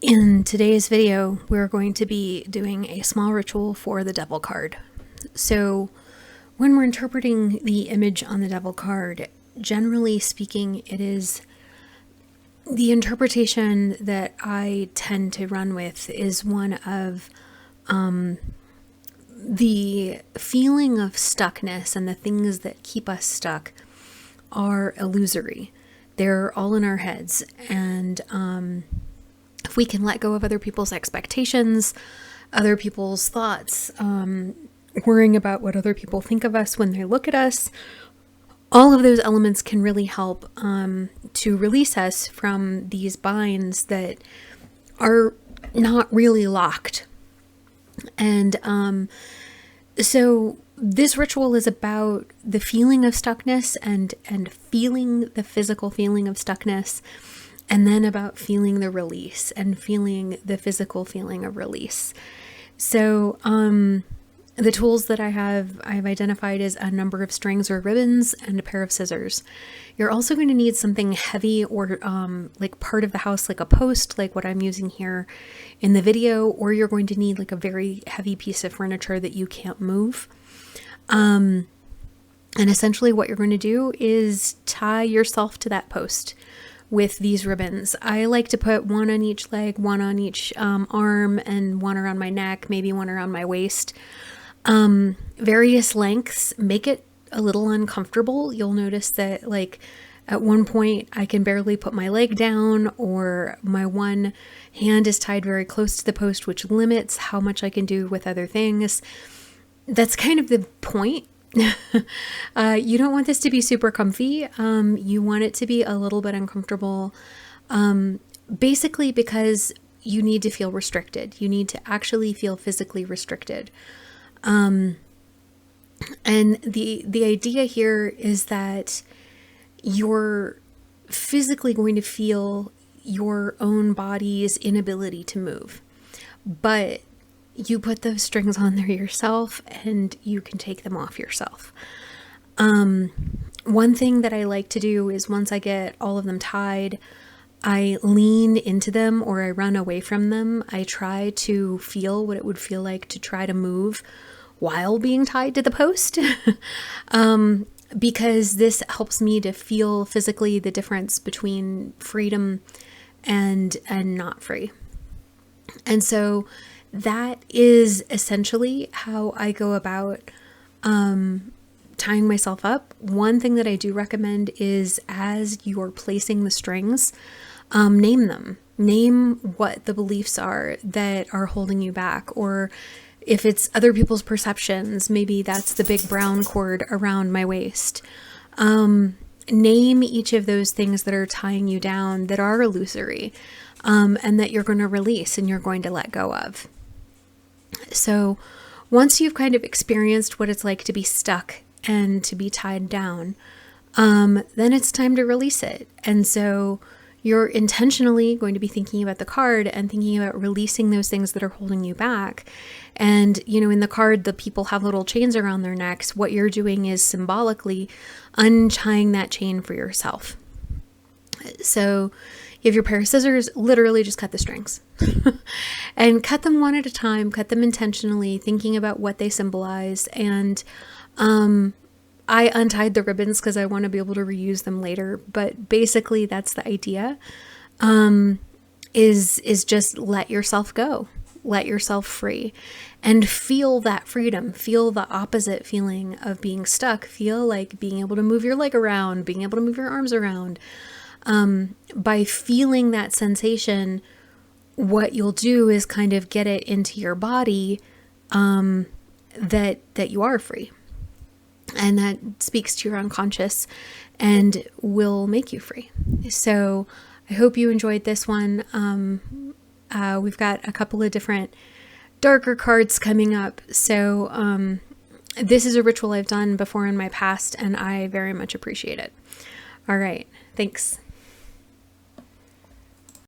In today's video, we're going to be doing a small ritual for the devil card. So when we're interpreting the image on the devil card, generally speaking, it is the interpretation that I tend to run with is one of the feeling of stuckness, and the things that keep us stuck are illusory. They're all in our heads, and if we can let go of other people's expectations, other people's thoughts, worrying about what other people think of us when they look at us, all of those elements can really help to release us from these binds that are not really locked. And so this ritual is about the feeling of stuckness and feeling the physical feeling of stuckness, and then about feeling the release and feeling the physical feeling of release. So the tools that I've identified is a number of strings or ribbons and a pair of scissors. You're also going to need something heavy, or like part of the house, like a post, like what I'm using here in the video, or you're going to need like a very heavy piece of furniture that you can't move. And essentially what you're going to do is tie yourself to that post with these ribbons. I like to put one on each leg, one on each arm, and one around my neck, maybe one around my waist. Various lengths. Make it a little uncomfortable. You'll notice that like at one point I can barely put my leg down, or my one hand is tied very close to the post, which limits how much I can do with other things. That's kind of the point. You don't want this to be super comfy. You want it to be a little bit uncomfortable, basically because you need to feel restricted. You need to actually feel physically restricted. And the idea here is that you're physically going to feel your own body's inability to move, but you put those strings on there yourself, and you can take them off yourself. One thing that I like to do is once I get all of them tied, I lean into them or I run away from them. I try to feel what it would feel like to try to move while being tied to the post, because this helps me to feel physically the difference between freedom and not free. And so that is essentially how I go about tying myself up. One thing that I do recommend is, as you're placing the strings, name them. Name what the beliefs are that are holding you back, or if it's other people's perceptions, maybe that's the big brown cord around my waist. Name each of those things that are tying you down, that are illusory, and that you're going to release and you're going to let go of. So once you've kind of experienced what it's like to be stuck and to be tied down, then it's time to release it. And so you're intentionally going to be thinking about the card and thinking about releasing those things that are holding you back. And, you know, in the card, the people have little chains around their necks. What you're doing is symbolically untying that chain for yourself. So you have your pair of scissors, literally just cut the strings and cut them one at a time, cut them intentionally, thinking about what they symbolize. And I untied the ribbons because I want to be able to reuse them later. But basically that's the idea, is just let yourself go, let yourself free, and feel that freedom. Feel the opposite feeling of being stuck. Feel like being able to move your leg around, being able to move your arms around. By feeling that sensation, what you'll do is kind of get it into your body, that you are free. And that speaks to your unconscious and will make you free. So I hope you enjoyed this one. We've got a couple of different darker cards coming up. So this is a ritual I've done before in my past, and I very much appreciate it. All right. Thanks.